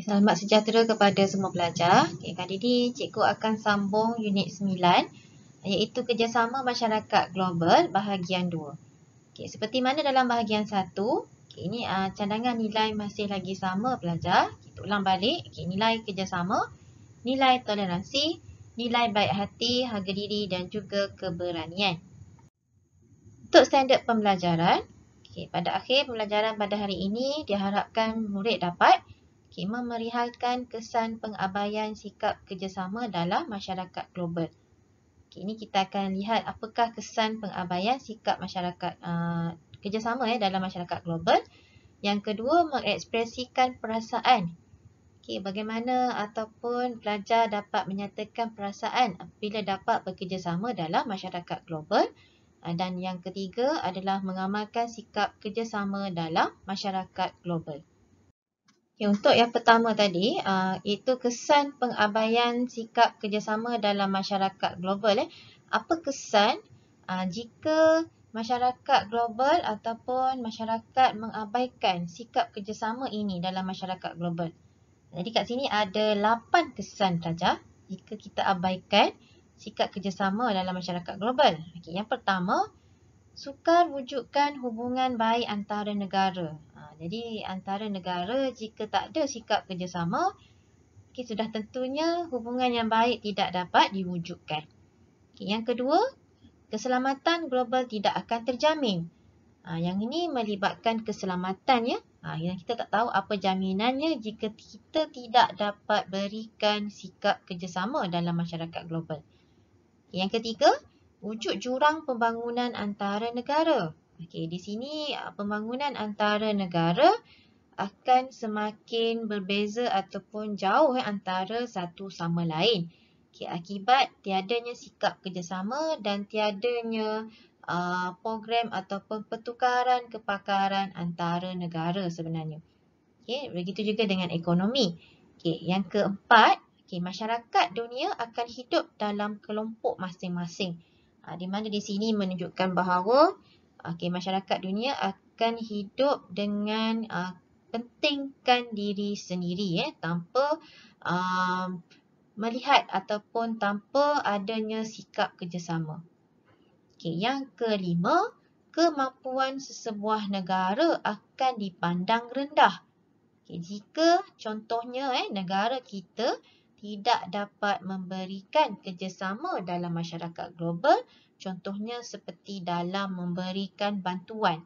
Selamat sejahtera kepada semua pelajar. Kali ini cikgu akan sambung unit 9 iaitu kerjasama masyarakat global bahagian 2. Seperti mana dalam bahagian 1, ini cadangan nilai masih lagi sama pelajar. Kita ulang balik. Nilai kerjasama, nilai toleransi, nilai baik hati, harga diri dan juga keberanian. Untuk standard pembelajaran, pada akhir pembelajaran pada hari ini diharapkan murid dapat memerihalkan kesan pengabaian sikap kerjasama dalam masyarakat global. Ini kita akan lihat apakah kesan pengabaian sikap masyarakat kerjasama dalam masyarakat global. Yang kedua, mengekspresikan perasaan. Bagaimana ataupun pelajar dapat menyatakan perasaan apabila dapat bekerjasama dalam masyarakat global. Dan yang ketiga adalah mengamalkan sikap kerjasama dalam masyarakat global. Untuk yang pertama tadi, itu kesan pengabaian sikap kerjasama dalam masyarakat global. Apa kesan jika masyarakat global ataupun masyarakat mengabaikan sikap kerjasama ini dalam masyarakat global? Jadi kat sini ada 8 kesan saja jika kita abaikan sikap kerjasama dalam masyarakat global. Yang pertama, sukar wujudkan hubungan baik antara negara. Jadi antara negara jika tak ada sikap kerjasama, sudah tentunya hubungan yang baik tidak dapat diwujudkan. Yang kedua, keselamatan global tidak akan terjamin. Yang ini melibatkan keselamatan. Yang kita tak tahu apa jaminannya jika kita tidak dapat berikan sikap kerjasama dalam masyarakat global. Yang ketiga, wujud jurang pembangunan antara negara. Di sini pembangunan antara negara akan semakin berbeza ataupun jauh antara satu sama lain. Akibat tiadanya sikap kerjasama dan tiadanya program ataupun pertukaran kepakaran antara negara sebenarnya. Begitu juga dengan ekonomi. Yang keempat, masyarakat dunia akan hidup dalam kelompok masing-masing. Di mana di sini menunjukkan bahawa masyarakat dunia akan hidup dengan pentingkan diri sendiri tanpa melihat ataupun tanpa adanya sikap kerjasama. Yang kelima, kemampuan sesebuah negara akan dipandang rendah. Jika contohnya negara kita tidak dapat memberikan kerjasama dalam masyarakat global, contohnya seperti dalam memberikan bantuan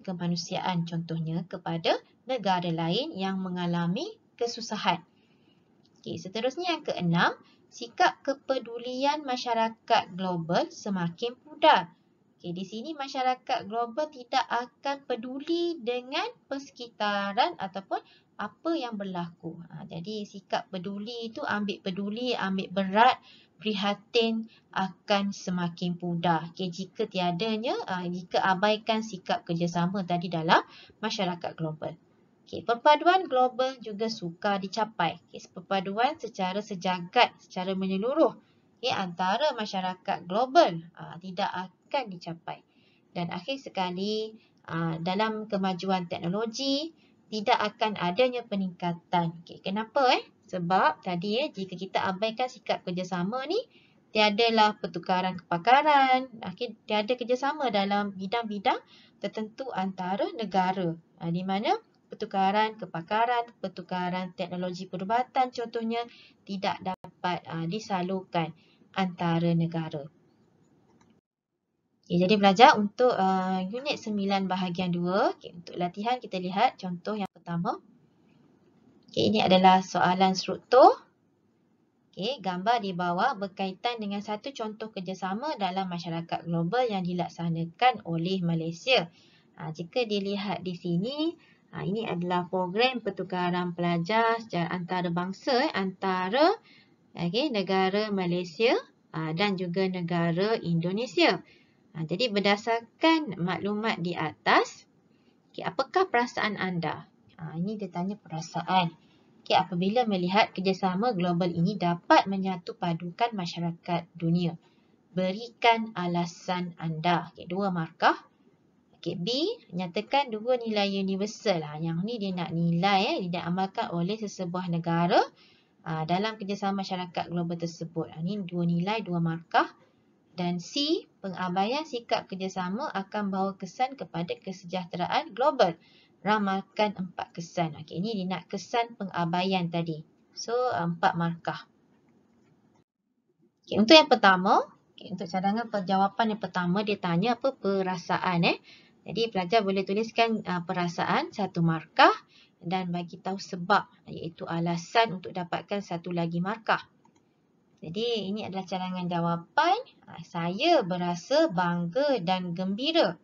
kemanusiaan contohnya kepada negara lain yang mengalami kesusahan. Seterusnya yang keenam, sikap kepedulian masyarakat global semakin pudar. Di sini masyarakat global tidak akan peduli dengan persekitaran ataupun apa yang berlaku. Jadi sikap peduli itu ambil berat, prihatin akan semakin pudar. Jika abaikan sikap kerjasama tadi dalam masyarakat global. Perpaduan global juga sukar dicapai. Perpaduan secara sejagat, secara menyeluruh antara masyarakat global tidak akan dicapai. Dan akhir sekali, dalam kemajuan teknologi, tidak akan adanya peningkatan. Kenapa? Sebab tadi jika kita abaikan sikap kerjasama ni, tiadalah pertukaran kepakaran, tiada kerjasama dalam bidang-bidang tertentu antara negara. Di mana pertukaran kepakaran, pertukaran teknologi perubatan contohnya tidak dapat disalurkan antara negara. Jadi belajar untuk unit 9 bahagian 2. Untuk latihan kita lihat contoh yang pertama. Ini adalah soalan struktur. Gambar di bawah berkaitan dengan satu contoh kerjasama dalam masyarakat global yang dilaksanakan oleh Malaysia. Jika dilihat di sini, ini adalah program pertukaran pelajar secara antarabangsa antara negara Malaysia dan juga negara Indonesia. Jadi berdasarkan maklumat di atas, apakah perasaan anda? Ini dia tanya perasaan. Apabila melihat kerjasama global ini dapat menyatu padukan masyarakat dunia. Berikan alasan anda. 2 markah. Okey, B, nyatakan dua nilai universal. Yang ni dia nak nilai dia diamalkan oleh sesebuah negara dalam kerjasama masyarakat global tersebut. Ini dua nilai, dua markah. Dan C, pengabaian sikap kerjasama akan bawa kesan kepada kesejahteraan global. Ramalkan 4 kesan. Okey, ini dia nak kesan pengabaian tadi. So, 4 markah. Okey, untuk yang pertama, untuk cadangan jawapan yang pertama, dia tanya apa? Perasaan. Jadi, pelajar boleh tuliskan perasaan, 1 markah dan bagi tahu sebab, iaitu alasan untuk dapatkan 1 lagi markah. Jadi, ini adalah cadangan jawapan. Saya berasa bangga dan gembira.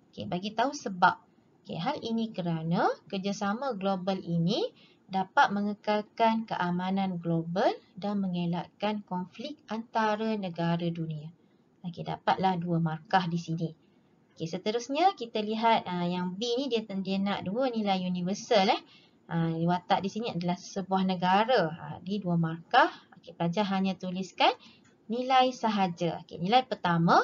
Okey, bagi tahu sebab. Okey, hal ini kerana kerjasama global ini dapat mengekalkan keamanan global dan mengelakkan konflik antara negara dunia. Okey, dapatlah 2 markah di sini. Okey, seterusnya kita lihat yang B ni dia nak 2 nilai universal. Watak di sini adalah sebuah negara. Di 2 markah. Okey, pelajar hanya tuliskan nilai sahaja. Okey, nilai pertama,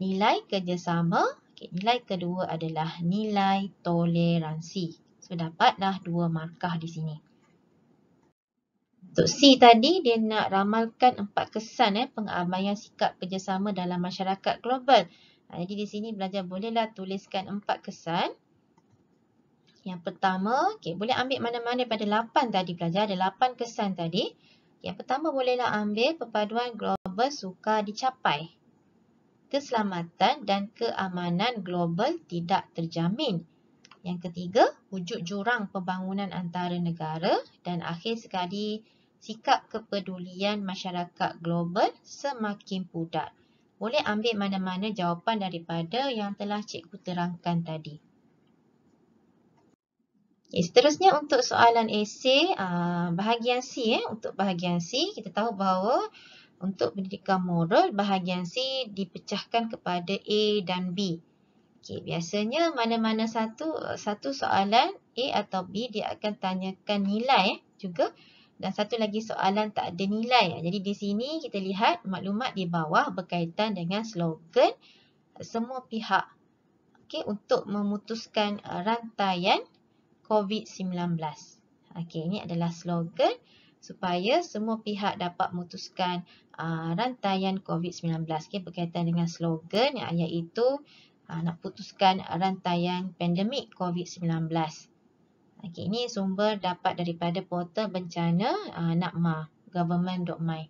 nilai kerjasama. Okey, nilai kedua adalah nilai toleransi. So, dapatlah 2 markah di sini. Untuk C tadi, dia nak ramalkan 4 kesan pengabaian sikap kerjasama dalam masyarakat global. Jadi, di sini belajar bolehlah tuliskan 4 kesan. Yang pertama, okay, boleh ambil mana-mana daripada 8 tadi pelajar. Ada 8 kesan tadi. Yang pertama bolehlah ambil perpaduan global sukar dicapai. Keselamatan dan keamanan global tidak terjamin. Yang ketiga, wujud jurang pembangunan antara negara. Dan akhir sekali, sikap kepedulian masyarakat global semakin pudar. Boleh ambil mana-mana jawapan daripada yang telah cikgu terangkan tadi. Okay, seterusnya untuk soalan esei bahagian C. Untuk bahagian C, kita tahu bahawa untuk pendidikan moral, bahagian C dipecahkan kepada A dan B. Okay, biasanya mana-mana satu soalan A atau B dia akan tanyakan nilai juga. Dan satu lagi soalan tak ada nilai. Jadi di sini kita lihat maklumat di bawah berkaitan dengan slogan semua pihak. Okay, untuk memutuskan rantaian COVID-19. Okey, ini adalah slogan supaya semua pihak dapat memutuskan rantaian COVID-19. Okay, berkaitan dengan slogan iaitu nak putuskan rantaian pandemik COVID-19. Okey, ini sumber dapat daripada portal bencana NAPMA, government.my.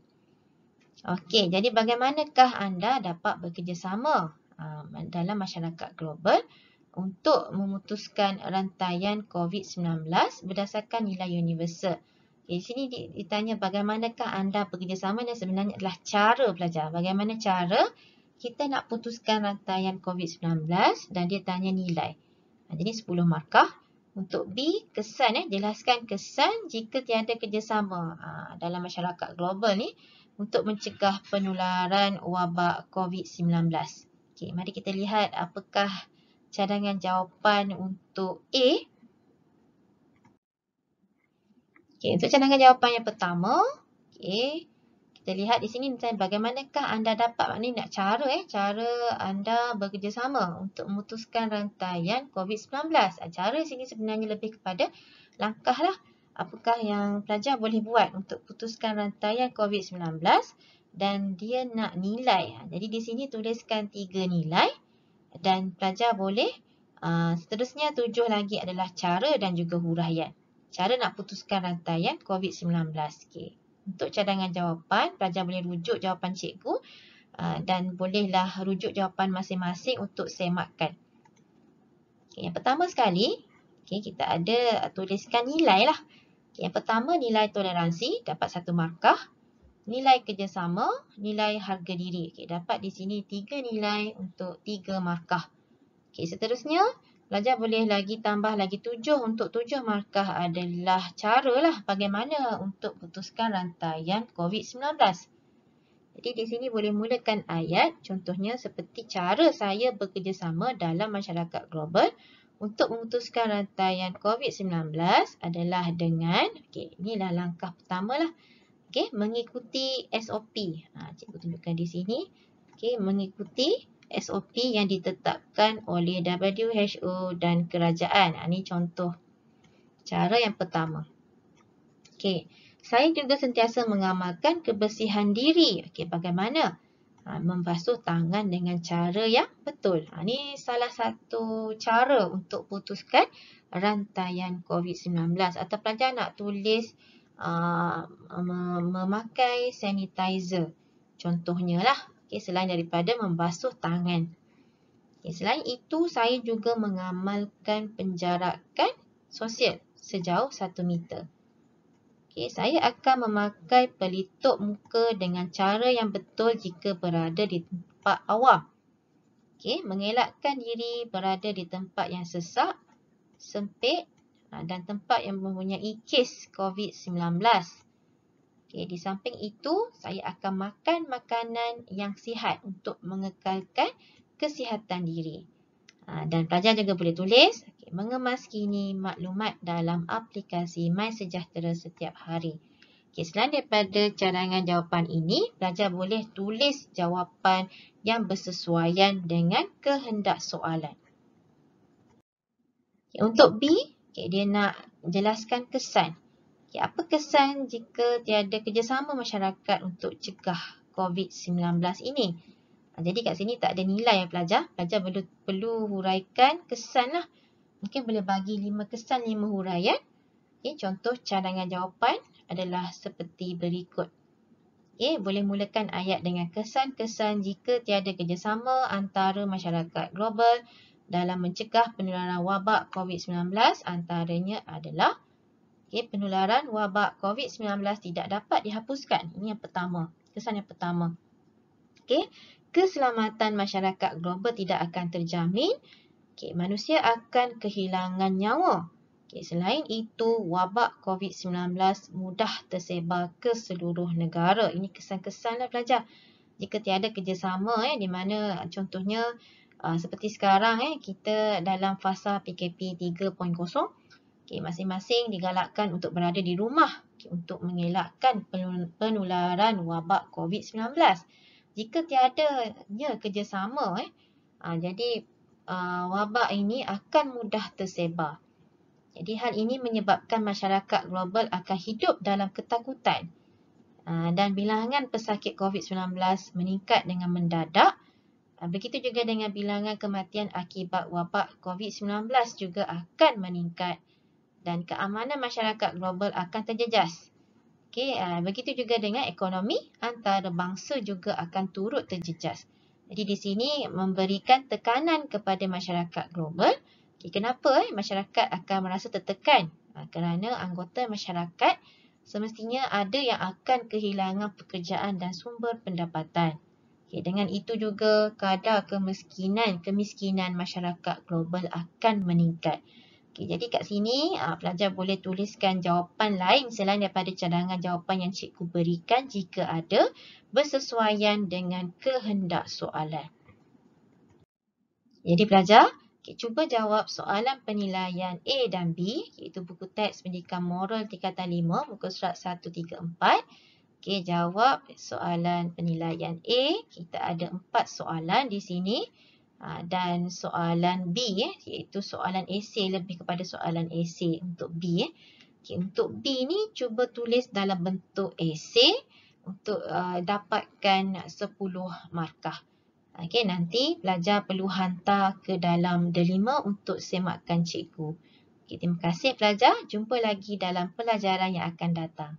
Okey, jadi bagaimanakah anda dapat bekerjasama dalam masyarakat global untuk memutuskan rantaian COVID-19 berdasarkan nilai universal. Okay, di sini ditanya bagaimanakah anda bekerjasama dan sebenarnya adalah cara belajar. Bagaimana cara kita nak putuskan rantaian COVID-19 dan dia tanya nilai. Jadi 10 markah. Untuk B, kesan. Jelaskan kesan jika tiada kerjasama dalam masyarakat global ni untuk mencegah penularan wabak COVID-19. Okay, mari kita lihat apakah cadangan jawapan untuk A. Okay, untuk cadangan jawapan yang pertama, okay, kita lihat di sini bagaimanakah anda dapat, maknanya nak cara anda bekerjasama untuk memutuskan rantaian COVID-19. Cara sini sebenarnya lebih kepada langkah lah. Apakah yang pelajar boleh buat untuk putuskan rantaian COVID-19 dan dia nak nilai. Jadi di sini tuliskan 3 nilai. Dan pelajar boleh seterusnya 7 lagi adalah cara dan juga huraian. Cara nak putuskan rantaian COVID-19. Okay. Untuk cadangan jawapan, pelajar boleh rujuk jawapan cikgu dan bolehlah rujuk jawapan masing-masing untuk semakkan. Okay, yang pertama sekali, okay, kita ada tuliskan nilai lah. Okay, yang pertama nilai toleransi dapat 1 markah. Nilai kerjasama, nilai harga diri. Okay, dapat di sini 3 nilai untuk 3 markah. Okay, seterusnya, pelajar boleh lagi tambah lagi 7 untuk 7 markah adalah cara lah bagaimana untuk putuskan rantaian COVID-19. Jadi di sini boleh mulakan ayat, contohnya seperti cara saya bekerjasama dalam masyarakat global untuk memutuskan rantaian COVID-19 adalah dengan, okay, inilah langkah pertama lah. Okay, mengikuti SOP. Cikgu tunjukkan di sini. Okay, mengikuti SOP yang ditetapkan oleh WHO dan kerajaan. Ini contoh cara yang pertama. Okey, saya juga sentiasa mengamalkan kebersihan diri. Okey, bagaimana? Membasuh tangan dengan cara yang betul. Ini salah satu cara untuk putuskan rantaian COVID-19. Atau pelajar nak tulis memakai sanitizer. Contohnya lah, okay, selain daripada membasuh tangan. Okay, selain itu, saya juga mengamalkan penjarakan sosial sejauh 1 meter. Okay, saya akan memakai pelitup muka dengan cara yang betul jika berada di tempat awam. Okay, mengelakkan diri berada di tempat yang sesak, sempit dan tempat yang mempunyai kes COVID-19. Okay, di samping itu, saya akan makan makanan yang sihat untuk mengekalkan kesihatan diri. Dan pelajar juga boleh tulis, mengemas kini maklumat dalam aplikasi MySejahtera setiap hari. Selain daripada cadangan jawapan ini, pelajar boleh tulis jawapan yang bersesuaian dengan kehendak soalan. Untuk B, dia nak jelaskan kesan. Apa kesan jika tiada kerjasama masyarakat untuk cegah COVID-19 ini? Jadi kat sini tak ada nilai ya pelajar. Pelajar perlu huraikan kesan lah. Mungkin boleh bagi 5 kesan, 5 huraian. Okay, contoh cadangan jawapan adalah seperti berikut. Okay, boleh mulakan ayat dengan kesan-kesan jika tiada kerjasama antara masyarakat global dalam mencegah penularan wabak COVID-19. Antaranya adalah penularan wabak COVID-19 tidak dapat dihapuskan. Ini yang pertama. Kesan yang pertama. Okay. Keselamatan masyarakat global tidak akan terjamin. Manusia akan kehilangan nyawa. Selain itu, wabak COVID-19 mudah tersebar ke seluruh negara. Ini kesan-kesan lah pelajar. Jika tiada kerjasama, di mana contohnya seperti sekarang, kita dalam fasa PKP 3.0, masing-masing digalakkan untuk berada di rumah untuk mengelakkan penularan wabak COVID-19. Jika tiadanya kerjasama, jadi wabak ini akan mudah tersebar. Jadi hal ini menyebabkan masyarakat global akan hidup dalam ketakutan. Dan bilangan pesakit COVID-19 meningkat dengan mendadak. Begitu juga dengan bilangan kematian akibat wabak COVID-19 juga akan meningkat. Dan keamanan masyarakat global akan terjejas. Begitu juga dengan ekonomi antarabangsa juga akan turut terjejas. Jadi di sini memberikan tekanan kepada masyarakat global. Kenapa masyarakat akan merasa tertekan? Kerana anggota masyarakat semestinya ada yang akan kehilangan pekerjaan dan sumber pendapatan. Dengan itu juga kadar kemiskinan masyarakat global akan meningkat. Jadi kat sini pelajar boleh tuliskan jawapan lain selain daripada cadangan jawapan yang cikgu berikan jika ada bersesuaian dengan kehendak soalan. Jadi pelajar, cuba jawab soalan penilaian A dan B, iaitu buku teks pendidikan moral tingkatan 5, muka surat 134. Jawab soalan penilaian A. Kita ada 4 soalan di sini. Dan soalan B, iaitu soalan esei, lebih kepada soalan esei untuk B. Untuk B ni cuba tulis dalam bentuk esei untuk dapatkan 10 markah. Nanti pelajar perlu hantar ke dalam delima untuk semakkan cikgu. Terima kasih pelajar. Jumpa lagi dalam pelajaran yang akan datang.